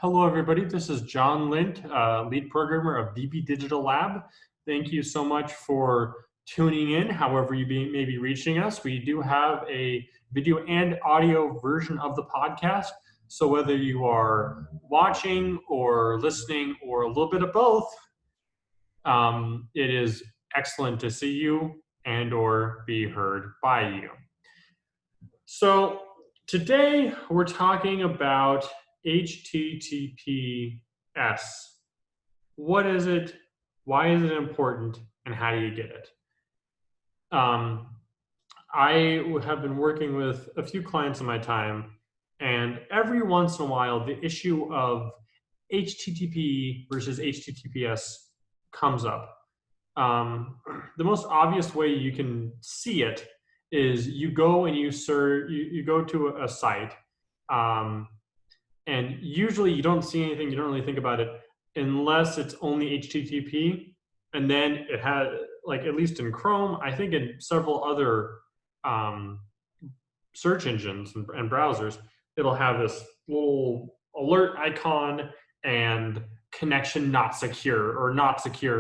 Hello, everybody. This is John Lint, lead programmer of BB Digital Lab. Thank you so much for tuning in, however you may be reaching us. We do have a video and audio version of the podcast. So whether you are watching or listening or a little bit of both, it is excellent to see you and or be heard by you. So today we're talking about HTTPS. What is it? Why is it important? And how do you get it? I have been working with a few clients in my time, and every once in a while, the issue of HTTP versus HTTPS comes up. The most obvious way you can see it is you go and you go to a site, and usually you don't see anything, you don't really think about it unless it's only HTTP, and then it has, like, at least in Chrome, I think in several other search engines and browsers, it'll have this little alert icon and connection not secure or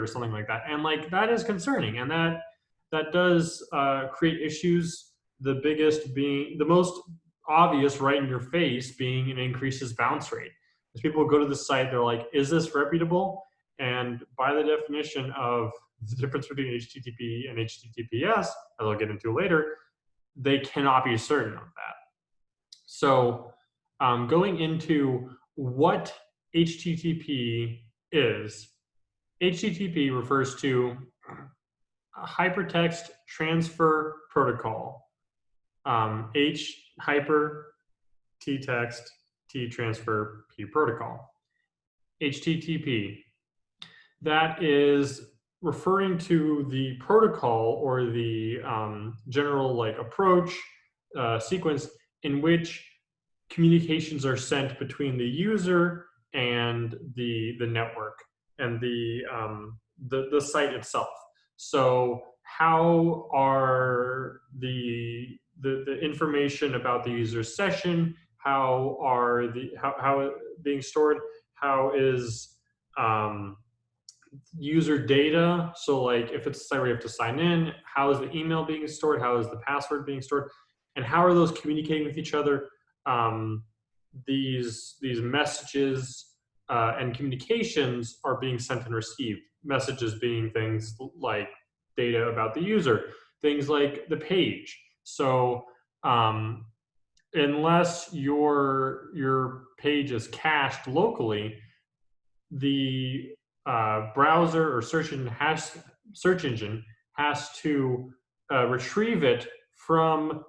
something like that. And like that is concerning, and that does create issues. The biggest being, the most obvious right in your face, being an increases bounce rate. As people go to the site, they're like, is this reputable? And by the definition of the difference between HTTP and HTTPS, as I'll get into later, they cannot be certain of that. So going into what HTTP is, HTTP refers to a hypertext transfer protocol. H hyper, T text, T transfer, P protocol. HTTP. That is referring to the protocol or the general like approach sequence in which communications are sent between the user and the network and the site itself. So how are the information about the user's session, how being stored, how is user data, so like if it's a site where you have to sign in, how is the email being stored, how is the password being stored, and how are those communicating with each other? These messages and communications are being sent and received. Messages being things like data about the user, things like the page. So unless your page is cached locally, the browser or search engine has to retrieve it from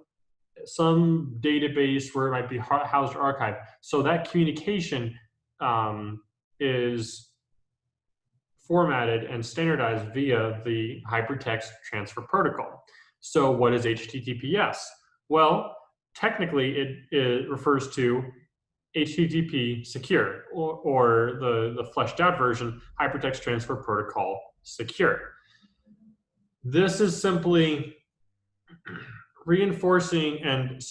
some database where it might be housed or archived. So that communication is formatted and standardized via the hypertext transfer protocol. So what is HTTPS? Well, technically it refers to HTTP secure, or the fleshed out version, hypertext transfer protocol secure. This is simply reinforcing and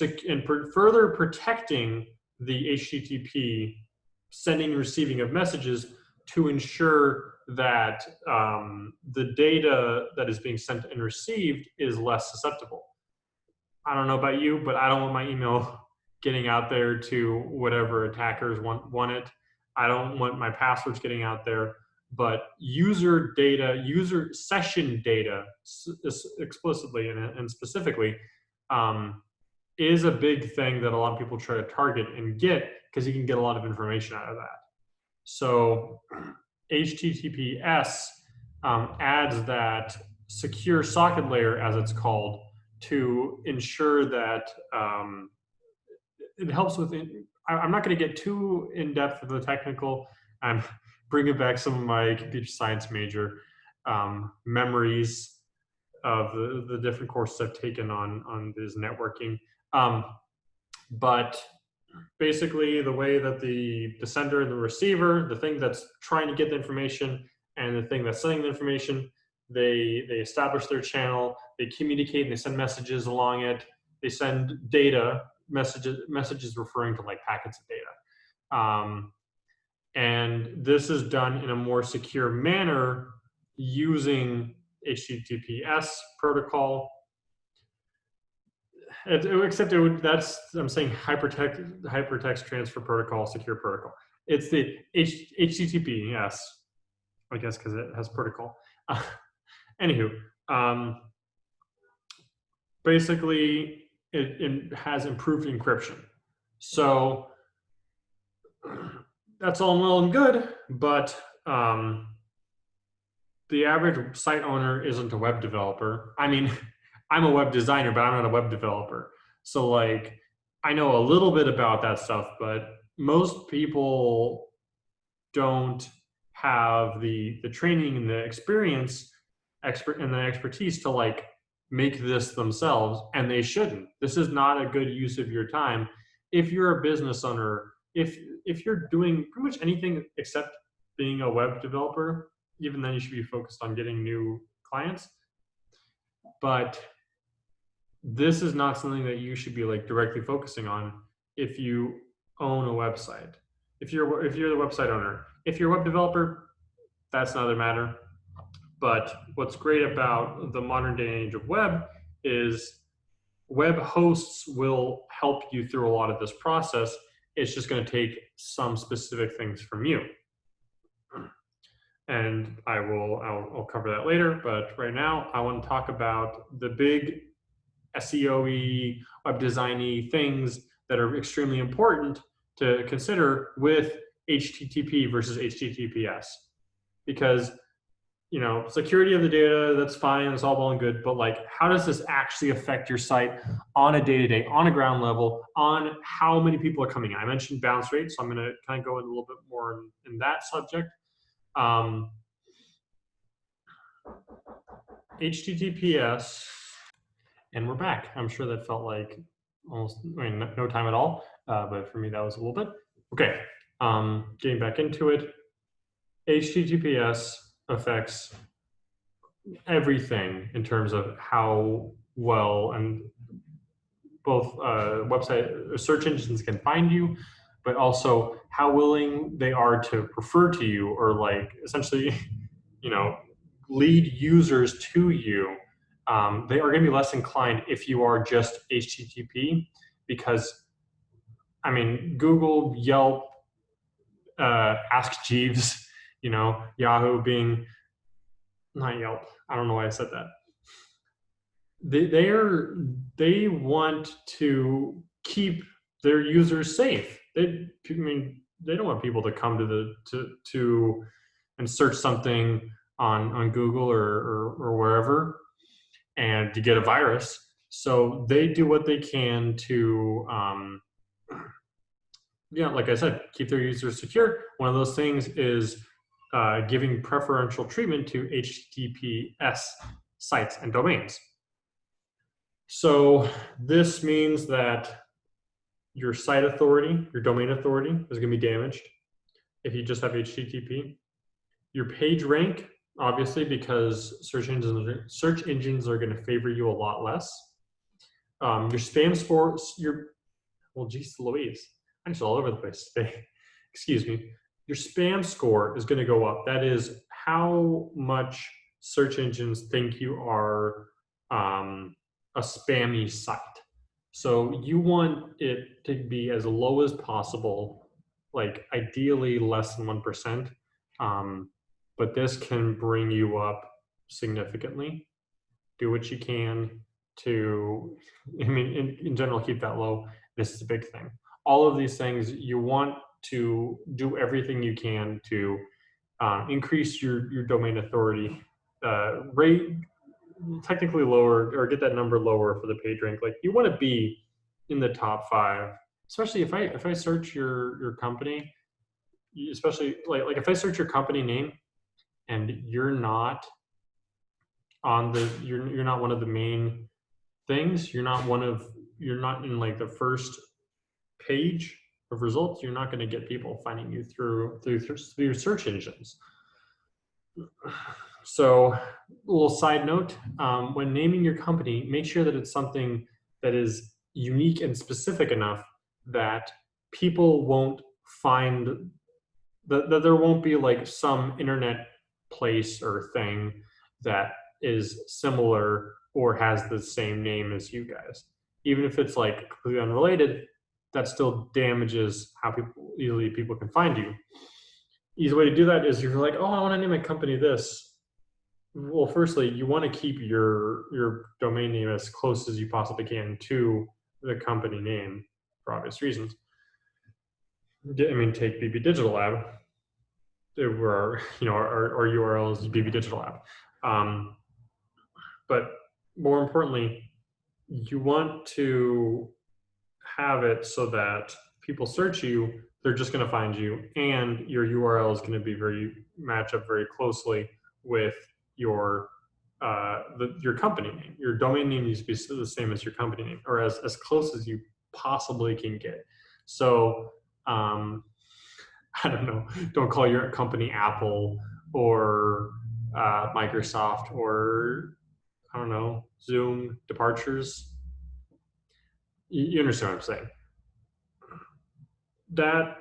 further protecting the HTTP sending and receiving of messages to ensure that the data that is being sent and received is less susceptible. I don't know about you, but I don't want my email getting out there to whatever attackers want it. I don't want my passwords getting out there, but user data, user session data explicitly and specifically is a big thing that a lot of people try to target and get, because you can get a lot of information out of that. So HTTPS adds that secure socket layer, as it's called, to ensure that it helps with it. I'm not going to get too in depth with the technical. I'm bringing back some of my computer science major memories of the different courses I've taken on this networking. But basically, the way that the sender and the receiver, the thing that's trying to get the information and the thing that's sending the information, they establish their channel, they communicate, and they send messages along it. They send data, messages referring to like packets of data. And this is done in a more secure manner using HTTPS protocol. Except I'm saying hypertext transfer protocol, secure protocol. It's the HTTPS, I guess, because it has protocol. Anywho, basically it has improved encryption. So that's all well and good, but the average site owner isn't a web developer. I mean, I'm a web designer, but I'm not a web developer. So like, I know a little bit about that stuff, but most people don't have the training and the experience and the expertise to like make this themselves, and they shouldn't. This is not a good use of your time. If you're a business owner, if you're doing pretty much anything except being a web developer, even then you should be focused on getting new clients. But this is not something that you should be like directly focusing on if you own a website. If you're the website owner, if you're a web developer, that's another matter. But what's great about the modern day age of web is web hosts will help you through a lot of this process. It's just going to take some specific things from you. And I'll cover that later. But right now, I want to talk about the big SEO-y, web design-y things that are extremely important to consider with HTTP versus HTTPS. Because, you know, security of the data, that's fine, it's all well and good, but like, how does this actually affect your site on a day-to-day, on a ground level, on how many people are coming in? I mentioned bounce rate, so I'm gonna kind of go in a little bit more in that subject. HTTPS, and we're back. I'm sure that felt like almost, I mean, no time at all, but for me that was a little bit. Okay, getting back into it. HTTPS affects everything in terms of how well and both website search engines can find you, but also how willing they are to refer to you, or like essentially, you know, lead users to you. They are going to be less inclined if you are just HTTP, because, I mean, Google, Yelp, Ask Jeeves, you know, Yahoo, Bing, not Yelp. I don't know why I said that. They want to keep their users safe. I mean, they don't want people to come to and search something on Google or wherever and to get a virus. So they do what they can to, yeah, like I said, keep their users secure. One of those things is giving preferential treatment to HTTPS sites and domains. So this means that your site authority, your domain authority is going to be damaged if you just have HTTP. Your page rank, obviously, because search engines are going to favor you a lot less. Your spam scores, well, geez Louise, I'm just all over the place today. Excuse me. Your spam score is going to go up. That is how much search engines think you are a spammy site. So you want it to be as low as possible, like ideally less than 1%. But this can bring you up significantly. Do what you can to, I mean, in general, keep that low. This is a big thing. All of these things, you want to do everything you can to increase your domain authority, rate technically lower, or get that number lower for the page rank. Like, you want to be in the top 5, especially if I search your company, especially like if I search your company name and you're not on you're not one of the main things, you're not in like the first page of results, you're not going to get people finding you through your search engines. So, a little side note, when naming your company, make sure that it's something that is unique and specific enough that people won't find that there won't be like some internet place or thing that is similar or has the same name as you guys. Even if it's like completely unrelated, that still damages how easily people can find you. Easy way to do that is you're like, oh, I want to name my company this. Well, firstly, you want to keep your domain name as close as you possibly can to the company name for obvious reasons. I mean, take BB Digital Lab, where our URL is BB Digital Lab. But more importantly, you want to have it so that people search you, they're just going to find you, and your URL is going to be match up very closely with your your company name. Your domain name needs to be the same as your company name, or as close as you possibly can get. So I don't know. Don't call your company Apple or Microsoft or I don't know, Zoom departures. You understand what I'm saying?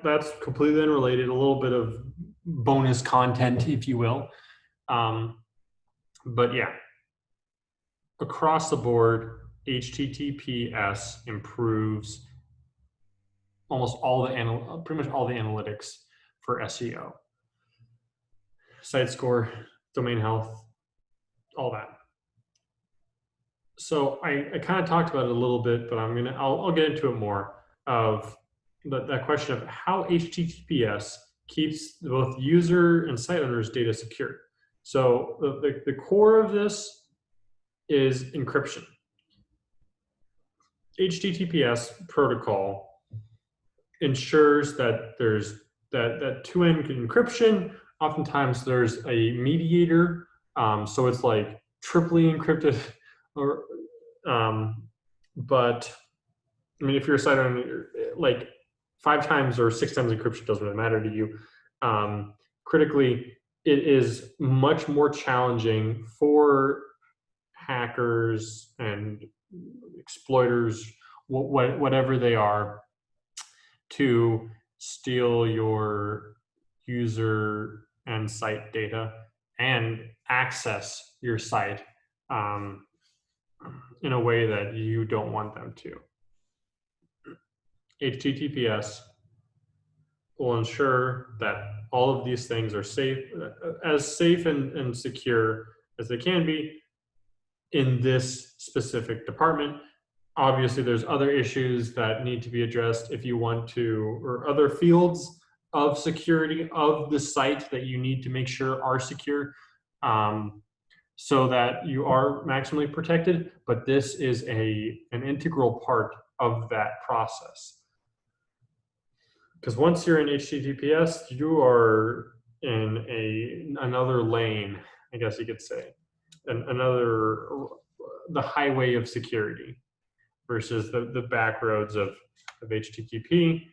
That's completely unrelated. A little bit of bonus content, if you will. But yeah, across the board, HTTPS improves pretty much all the analytics for SEO, site score, domain health, all that. So I kind of talked about it a little bit, but I'll get into it more of that question of how HTTPS keeps both user and site owners' data secure. So the core of this is encryption. HTTPS protocol ensures that there's that two-end encryption. Oftentimes there's a mediator, so it's like triply encrypted, or but I mean, if you're a site owner, like 5 times or 6 times encryption doesn't really matter to you. Critically, it is much more challenging for hackers and exploiters, whatever they are, to steal your user and site data and access your site in a way that you don't want them to. HTTPS will ensure that all of these things are safe and secure as they can be in this specific department. Obviously, there's other issues that need to be addressed if you want to, or other fields of security of the site that you need to make sure are secure, so that you are maximally protected. But this is an integral part of that process. Because once you're in HTTPS, you are in another lane, I guess you could say, the highway of security versus the back roads of HTTP.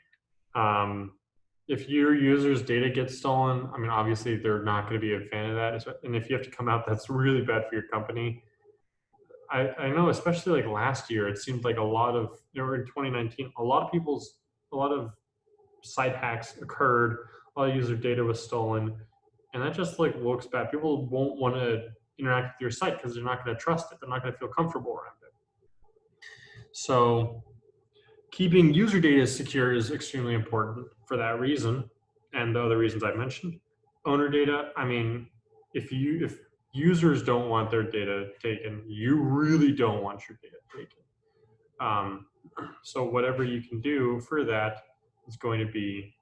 If your user's data gets stolen, I mean, obviously they're not going to be a fan of that. And if you have to come out, that's really bad for your company. I know, especially like last year, it seemed like a lot of, in 2019, a lot of site hacks occurred, all user data was stolen, and that just like looks bad. People won't want to interact with your site because they're not going to trust it. They're not going to feel comfortable around it. So keeping user data secure is extremely important for that reason and the other reasons I mentioned. Owner data, I mean, if users don't want their data taken, you really don't want your data taken. So whatever you can do for that is going to be,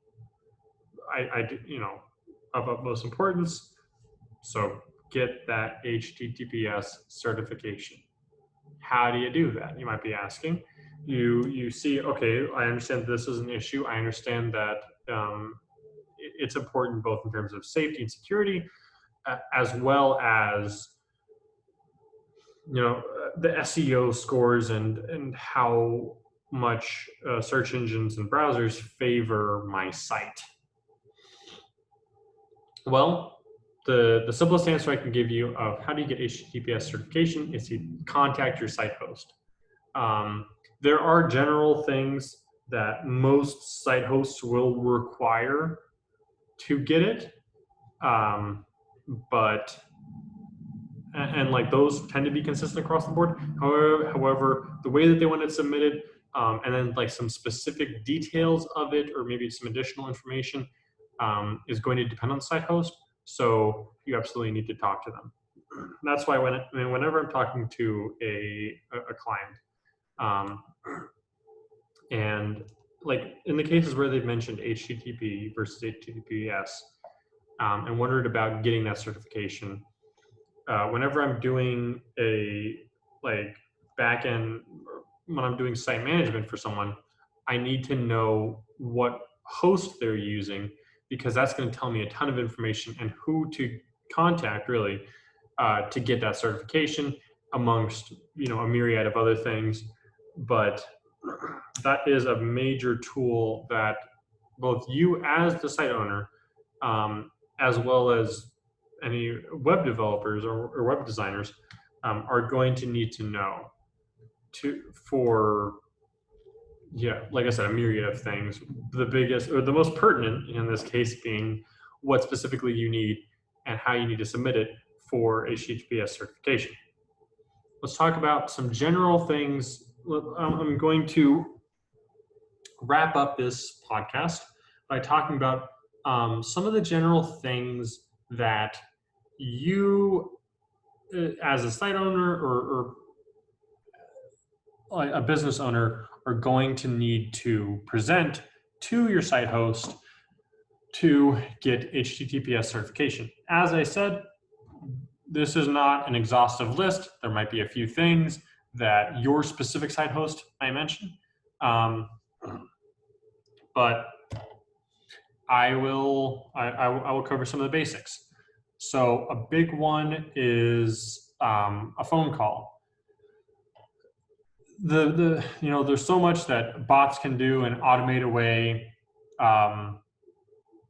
of utmost importance. So get that HTTPS certification. How do you do that? You might be asking. You see, okay, I understand this is an issue. I understand that it's important both in terms of safety and security, as well as the SEO scores and how much search engines and browsers favor my site. Well, the simplest answer I can give you of how do you get HTTPS certification is to contact your site host. There are general things that most site hosts will require to get it. But and like those tend to be consistent across the board. However, the way that they want it submitted, and then like some specific details of it, or maybe some additional information, is going to depend on the site host. So you absolutely need to talk to them. That's why whenever I'm talking to a client, and like in the cases where they've mentioned HTTP versus HTTPS, and wondered about getting that certification, whenever I'm doing a like back end, when I'm doing site management for someone, I need to know what host they're using, because that's going to tell me a ton of information and who to contact really to get that certification, amongst a myriad of other things. But that is a major tool that both you as the site owner, as well as any web developers or web designers, are going to need to know for, yeah, like I said, a myriad of things. The biggest or the most pertinent in this case being what specifically you need and how you need to submit it for HTTPS certification. Let's talk about some general things. I'm going to wrap up this podcast by talking about some of the general things that you, as a site owner or a business owner, are going to need to present to your site host to get HTTPS certification. As I said, this is not an exhaustive list. There might be a few things that your specific site host might mention, but I will cover some of the basics. So a big one is a phone call. There's so much that bots can do and automate away,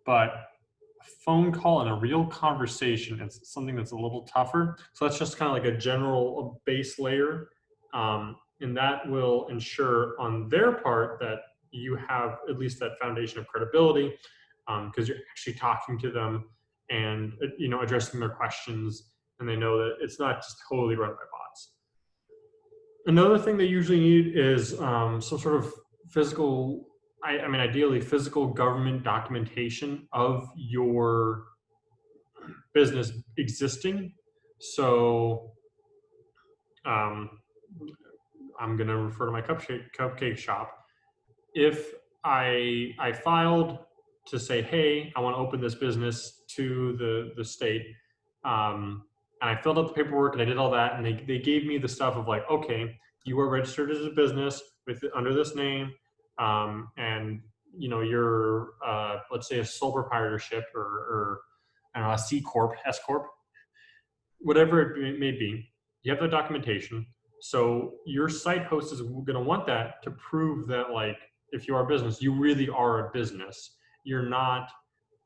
but a phone call and a real conversation is something that's a little tougher. So that's just kind of like a general base layer, and that will ensure on their part that you have at least that foundation of credibility, because you're actually talking to them and addressing their questions, and they know that it's not just totally run by bots. Another thing they usually need is some sort of physical, ideally physical government documentation of your business existing. So I'm going to refer to my cupcake shop. If I filed to say, hey, I want to open this business to the state, and I filled out the paperwork and I did all that, and they gave me the stuff of like, okay, you are registered as a business under this name, and you're let's say a sole proprietorship or I don't know, a C corp, S corp, whatever it may be. You have the documentation, so your site host is going to want that to prove that, like, if you are a business, you really are a business. You're not,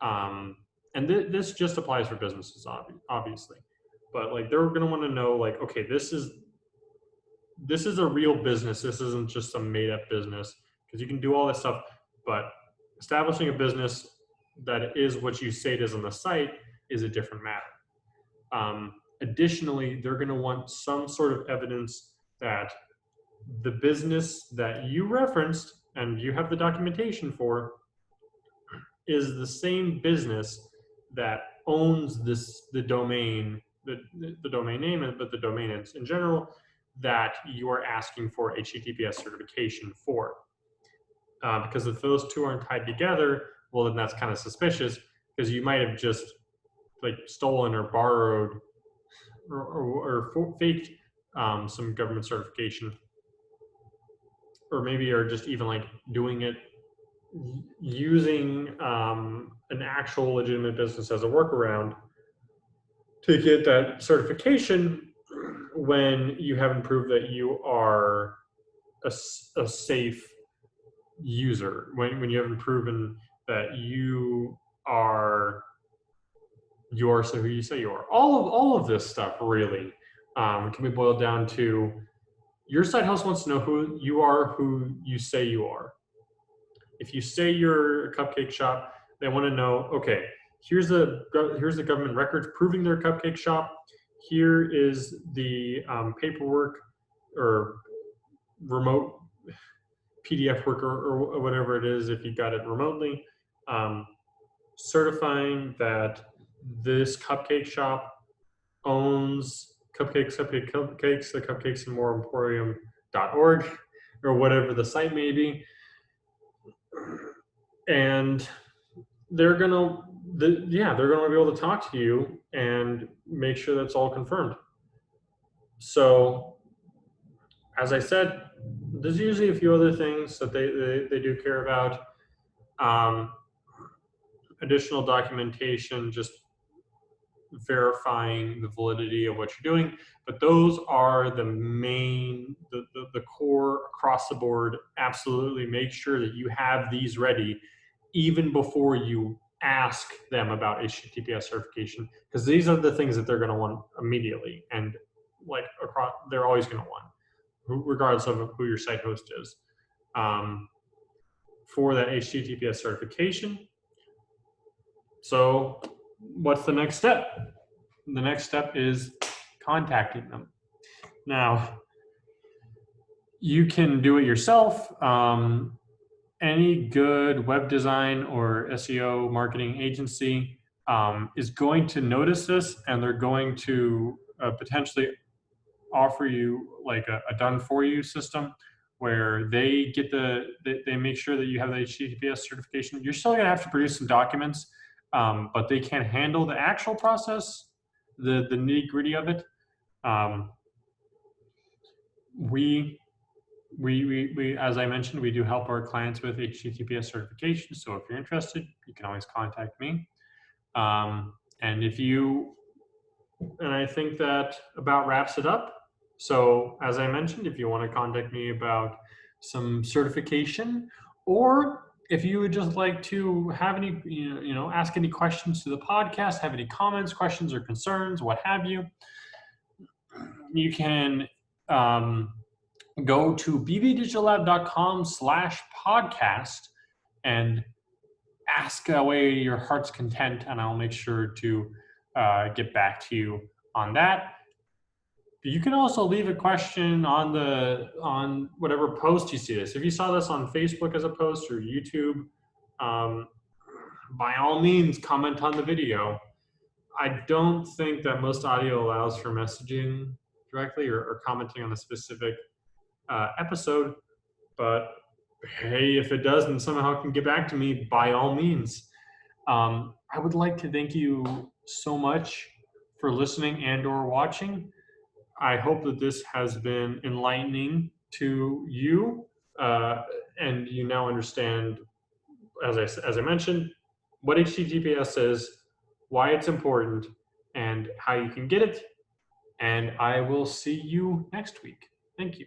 and this just applies for businesses, obviously. But like they're going to want to know, like, okay, this is a real business. This isn't just some made up business, because you can do all this stuff, but establishing a business that is what you say it is on the site is a different matter. Additionally, they're going to want some sort of evidence that the business that you referenced and you have the documentation for is the same business that owns the domain, the domain name, but the domain in general, that you are asking for HTTPS certification for. Because if those two aren't tied together, well, then that's kind of suspicious, because you might have just like stolen or borrowed or faked some government certification, or maybe are just even like doing it using an actual legitimate business as a workaround to get that certification, when you haven't proved that you are a safe user, when you haven't proven that you are who you say you are. All of this stuff really can be boiled down to your site host wants to know who you are, who you say you are. If you say you're a cupcake shop, They want to know, okay, here's the government records proving their cupcake shop. Here is the paperwork or remote PDF work or whatever it is if you got it remotely, certifying that this cupcake shop owns cupcakes, the Cupcakes and More Emporium.org or whatever the site may be. And they're gonna be able to talk to you and make sure that's all confirmed. So as I said, there's usually a few other things that they do care about. Additional documentation, just verifying the validity of what you're doing. But those are the main, the core across the board. Absolutely make sure that you have these ready even before you ask them about HTTPS certification, because these are the things that they're going to want immediately, and like across, they're always going to want, regardless of who your site host is, for that HTTPS certification. So what's the next step? The next step is contacting them. Now, you can do it yourself. Any good web design or SEO marketing agency is going to notice this, and they're going to potentially offer you like a done for you system where they get they make sure that you have the HTTPS certification. You're still gonna have to produce some documents, but they can handle the actual process, the nitty gritty of it. We, as I mentioned, we do help our clients with HTTPS certification. So if you're interested, you can always contact me. And I think that about wraps it up. So as I mentioned, if you want to contact me about some certification, or if you would just like to have any, ask any questions to the podcast, have any comments, questions, or concerns, what have you, you can go to bbdigitallab.com/podcast and ask away your heart's content, and I'll make sure to get back to you on that. You can also leave a question on whatever post you see this. If you saw this on Facebook as a post or YouTube, by all means, comment on the video. I don't think that most audio allows for messaging directly or commenting on a specific episode, but hey, if it does and somehow can get back to me, by all means. I would like to thank you so much for listening and or watching. I hope that this has been enlightening to you, and you now understand, as I mentioned, what HTTPS is, why it's important, and how you can get it. And I will see you next week. Thank you.